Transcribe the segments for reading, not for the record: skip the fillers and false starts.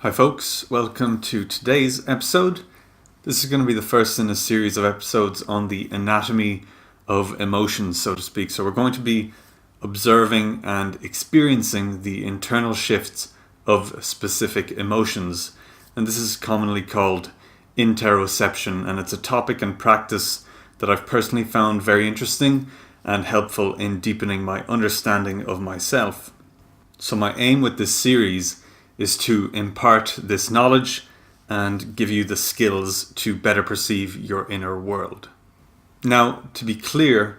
Hi folks, welcome to today's episode. This is going to be the first in a series of episodes on the anatomy of emotions, so to speak. So we're going to be observing and experiencing the internal shifts of specific emotions. And this is commonly called interoception, and it's a topic and practice that I've personally found very interesting and helpful in deepening my understanding of myself. So my aim with this series is to impart this knowledge and give you the skills to better perceive your inner world. Now, to be clear,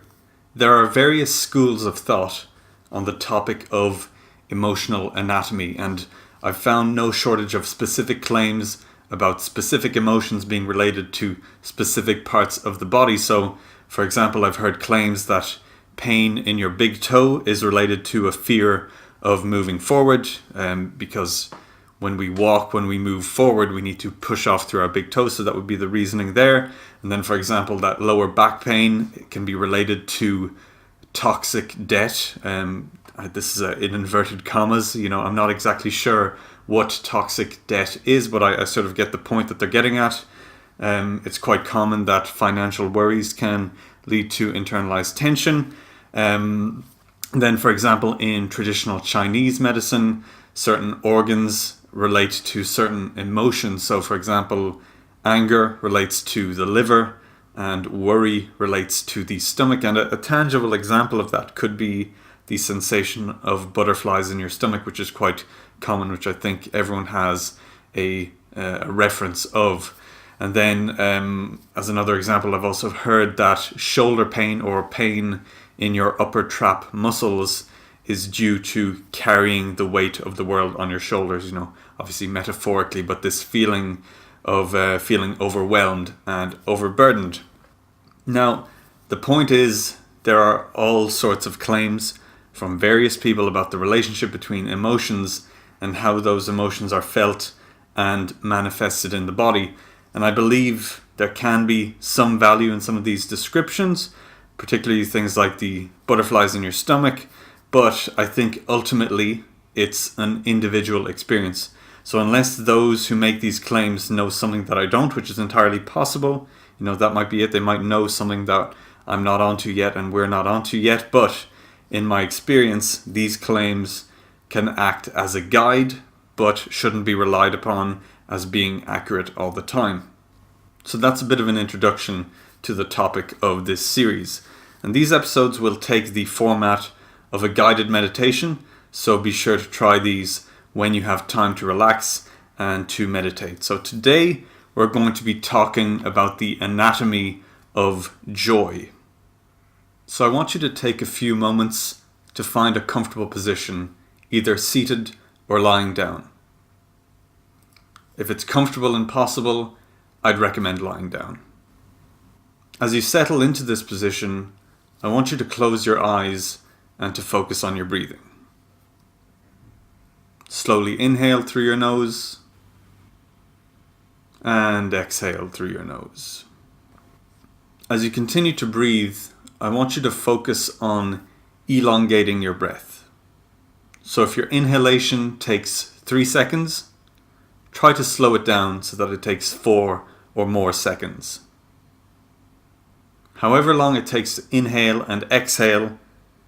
there are various schools of thought on the topic of emotional anatomy, and I've found no shortage of specific claims about specific emotions being related to specific parts of the body. So, for example, I've heard claims that pain in your big toe is related to a fear of moving forward, because when we walk, when we move forward, we need to push off through our big toe. So that would be the reasoning there. And then, for example, that lower back pain can be related to toxic debt. This is in inverted commas. I'm not exactly sure what toxic debt is, but I sort of get the point that they're getting at. It's quite common that financial worries can lead to internalized tension. Then, for example, in traditional Chinese medicine, certain organs relate to certain emotions. So, for example, anger relates to the liver and worry relates to the stomach. And a tangible example of that could be the sensation of butterflies in your stomach, which is quite common, which I think everyone has a reference of. And then, as another example, I've also heard that shoulder pain or pain in your upper trap muscles is due to carrying the weight of the world on your shoulders, obviously metaphorically, but this feeling of feeling overwhelmed and overburdened. Now, the point is, there are all sorts of claims from various people about the relationship between emotions and how those emotions are felt and manifested in the body. And I believe there can be some value in some of these descriptions, particularly things like the butterflies in your stomach, but I think ultimately it's an individual experience. So unless those who make these claims know something that I don't, which is entirely possible, that might be it. They might know something that I'm not onto yet and we're not onto yet, but in my experience, these claims can act as a guide, but shouldn't be relied upon as being accurate all the time. So that's a bit of an introduction to the topic of this series. And these episodes will take the format of a guided meditation, so be sure to try these when you have time to relax and to meditate. So today we're going to be talking about the anatomy of joy. So I want you to take a few moments to find a comfortable position, either seated or lying down. If it's comfortable and possible, I'd recommend lying down. As you settle into this position, I want you to close your eyes and to focus on your breathing. Slowly inhale through your nose and exhale through your nose. As you continue to breathe, I want you to focus on elongating your breath. So if your inhalation takes 3 seconds, try to slow it down so that it takes 4 or more seconds. However long it takes to inhale and exhale,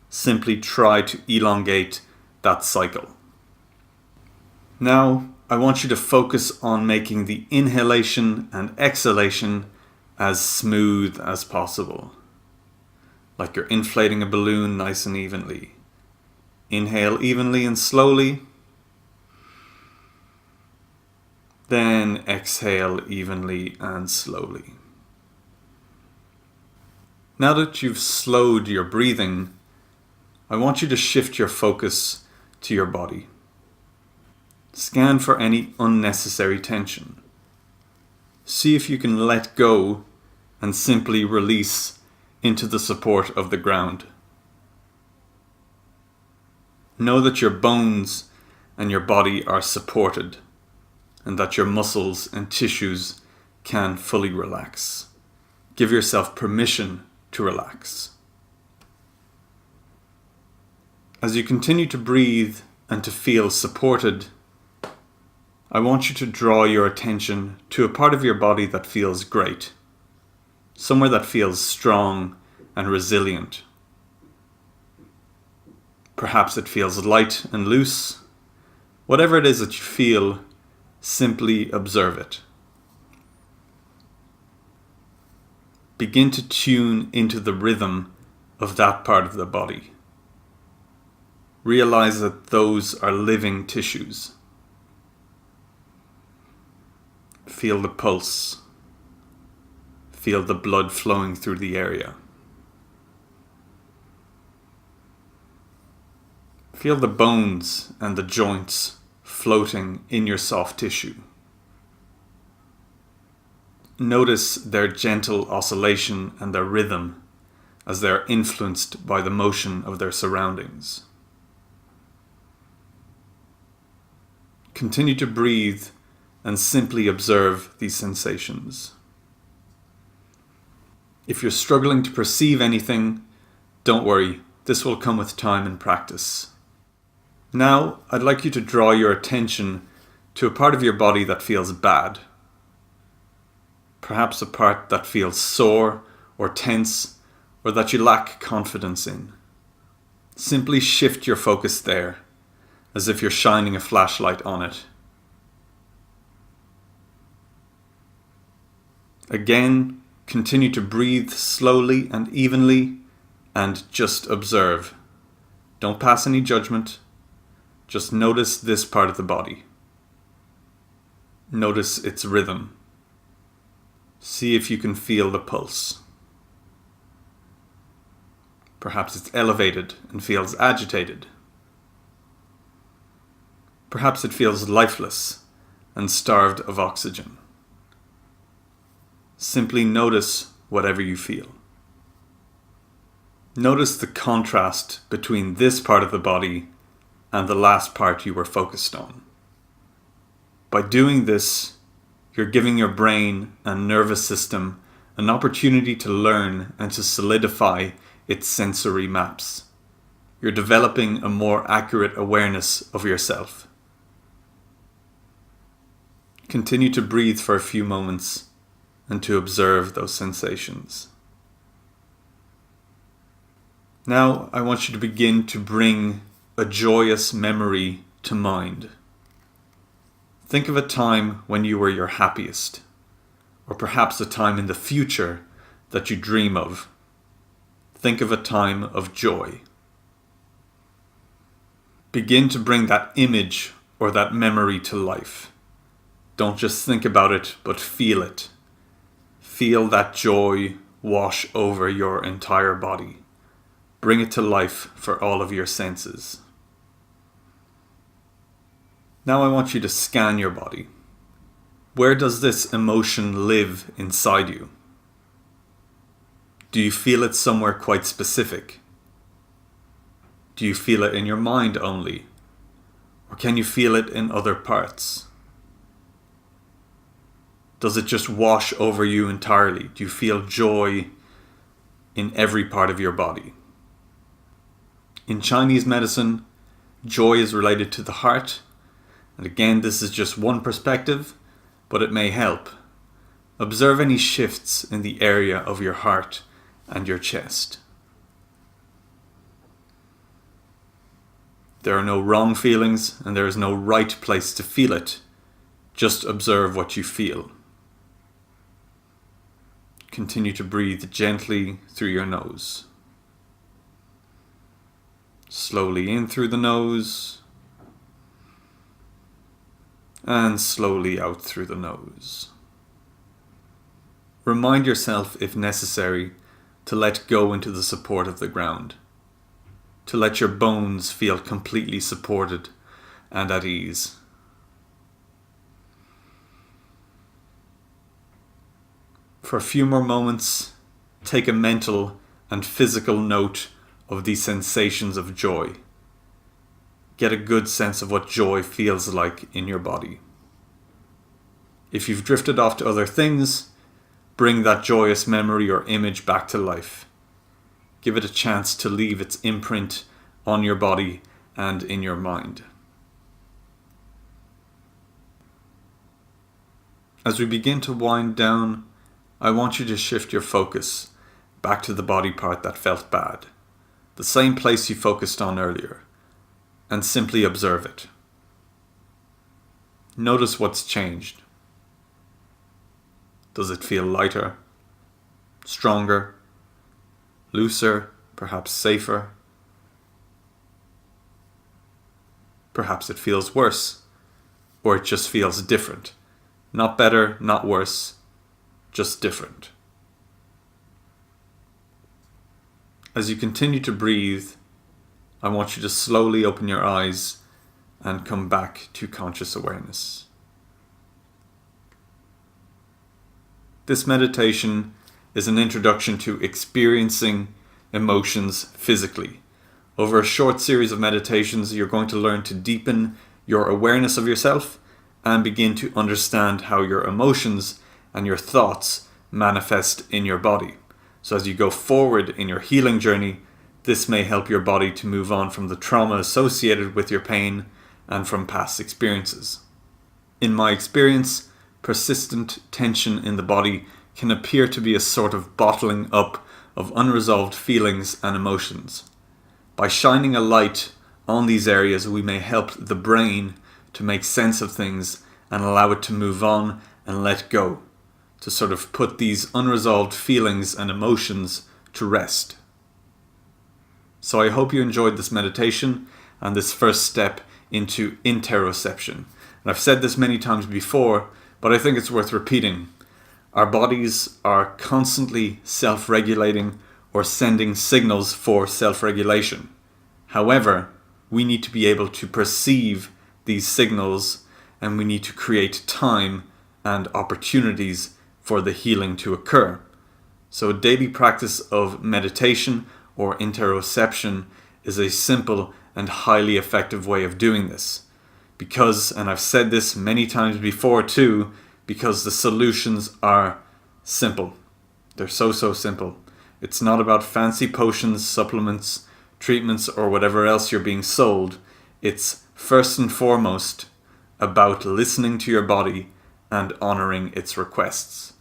simply try to elongate that cycle. Now, I want you to focus on making the inhalation and exhalation as smooth as possible, like you're inflating a balloon nice and evenly. Inhale evenly and slowly, then exhale evenly and slowly. Now that you've slowed your breathing, I want you to shift your focus to your body. Scan for any unnecessary tension. See if you can let go and simply release into the support of the ground. Know that your bones and your body are supported and that your muscles and tissues can fully relax. Give yourself permission to relax. As you continue to breathe and to feel supported, I want you to draw your attention to a part of your body that feels great, somewhere that feels strong and resilient. Perhaps it feels light and loose. Whatever it is that you feel, simply observe it. Begin to tune into the rhythm of that part of the body. Realize that those are living tissues. Feel the pulse. Feel the blood flowing through the area. Feel the bones and the joints floating in your soft tissue. Notice their gentle oscillation and their rhythm as they are influenced by the motion of their surroundings. Continue to breathe and simply observe these sensations. If you're struggling to perceive anything, don't worry, this will come with time and practice. Now, I'd like you to draw your attention to a part of your body that feels bad. Perhaps a part that feels sore or tense or that you lack confidence in. Simply shift your focus there, as if you're shining a flashlight on it. Again, continue to breathe slowly and evenly and just observe. Don't pass any judgment. Just notice this part of the body. Notice its rhythm. See if you can feel the pulse. Perhaps it's elevated and feels agitated. Perhaps it feels lifeless and starved of oxygen. Simply notice whatever you feel. Notice the contrast between this part of the body and the last part you were focused on. By doing this, you're giving your brain and nervous system an opportunity to learn and to solidify its sensory maps. You're developing a more accurate awareness of yourself. Continue to breathe for a few moments and to observe those sensations. Now, I want you to begin to bring a joyous memory to mind. Think of a time when you were your happiest, or perhaps a time in the future that you dream of. Think of a time of joy. Begin to bring that image or that memory to life. Don't just think about it, but feel it. Feel that joy wash over your entire body. Bring it to life for all of your senses. Now I want you to scan your body. Where does this emotion live inside you? Do you feel it somewhere quite specific? Do you feel it in your mind only? Or can you feel it in other parts? Does it just wash over you entirely? Do you feel joy in every part of your body? In Chinese medicine, joy is related to the heart. And again, this is just one perspective, but it may help. Observe any shifts in the area of your heart and your chest. There are no wrong feelings and there is no right place to feel it. Just observe what you feel. Continue to breathe gently through your nose. Slowly in through the nose. And slowly out through the nose. Remind yourself, if necessary, to let go into the support of the ground. To let your bones feel completely supported and at ease. For a few more moments, take a mental and physical note of these sensations of joy. Get a good sense of what joy feels like in your body. If you've drifted off to other things, bring that joyous memory or image back to life. Give it a chance to leave its imprint on your body and in your mind. As we begin to wind down, I want you to shift your focus back to the body part that felt bad, the same place you focused on earlier, and simply observe it. Notice what's changed. Does it feel lighter, stronger, looser, perhaps safer? Perhaps it feels worse, or it just feels different. Not better, not worse, just different. As you continue to breathe, I want you to slowly open your eyes and come back to conscious awareness. This meditation is an introduction to experiencing emotions physically. Over a short series of meditations, you're going to learn to deepen your awareness of yourself and begin to understand how your emotions and your thoughts manifest in your body. So as you go forward in your healing journey, this may help your body to move on from the trauma associated with your pain and from past experiences. In my experience, persistent tension in the body can appear to be a sort of bottling up of unresolved feelings and emotions. By shining a light on these areas, we may help the brain to make sense of things and allow it to move on and let go, to sort of put these unresolved feelings and emotions to rest. So I hope you enjoyed this meditation and this first step into interoception. And I've said this many times before, but I think it's worth repeating. Our bodies are constantly self-regulating or sending signals for self-regulation. However, we need to be able to perceive these signals, and we need to create time and opportunities for the healing to occur. So a daily practice of meditation or interoception is a simple and highly effective way of doing this. Because, and I've said this many times before too, because the solutions are simple. They're so simple. It's not about fancy potions, supplements, treatments, or whatever else you're being sold. It's first and foremost about listening to your body and honoring its requests.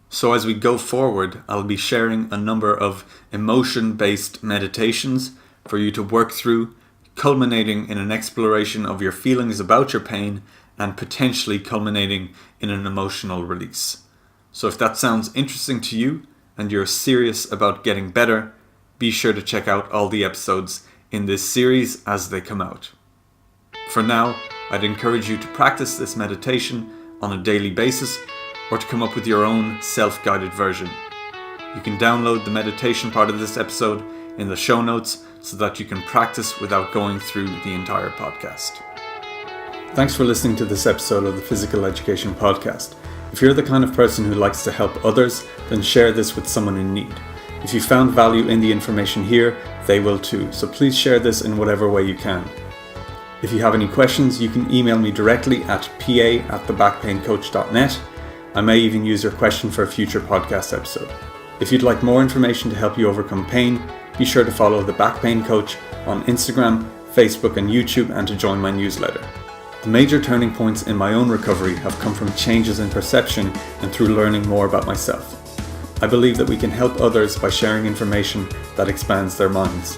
So as we go forward, I'll be sharing a number of emotion-based meditations for you to work through, culminating in an exploration of your feelings about your pain and potentially culminating in an emotional release. So if that sounds interesting to you and you're serious about getting better, be sure to check out all the episodes in this series as they come out. For now, I'd encourage you to practice this meditation on a daily basis or to come up with your own self-guided version. You can download the meditation part of this episode in the show notes so that you can practice without going through the entire podcast. Thanks for listening to this episode of the Physical Education Podcast. If you're the kind of person who likes to help others, then share this with someone in need. If you found value in the information here, they will too, so please share this in whatever way you can. If you have any questions, you can email me directly at pa@thebackpaincoach.net. I may even use your question for a future podcast episode. If you'd like more information to help you overcome pain, be sure to follow The Back Pain Coach on Instagram, Facebook and YouTube, and to join my newsletter. The major turning points in my own recovery have come from changes in perception and through learning more about myself. I believe that we can help others by sharing information that expands their minds.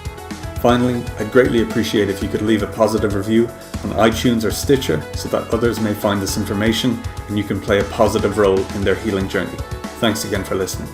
Finally, I'd greatly appreciate if you could leave a positive review on iTunes or Stitcher so that others may find this information and you can play a positive role in their healing journey. Thanks again for listening.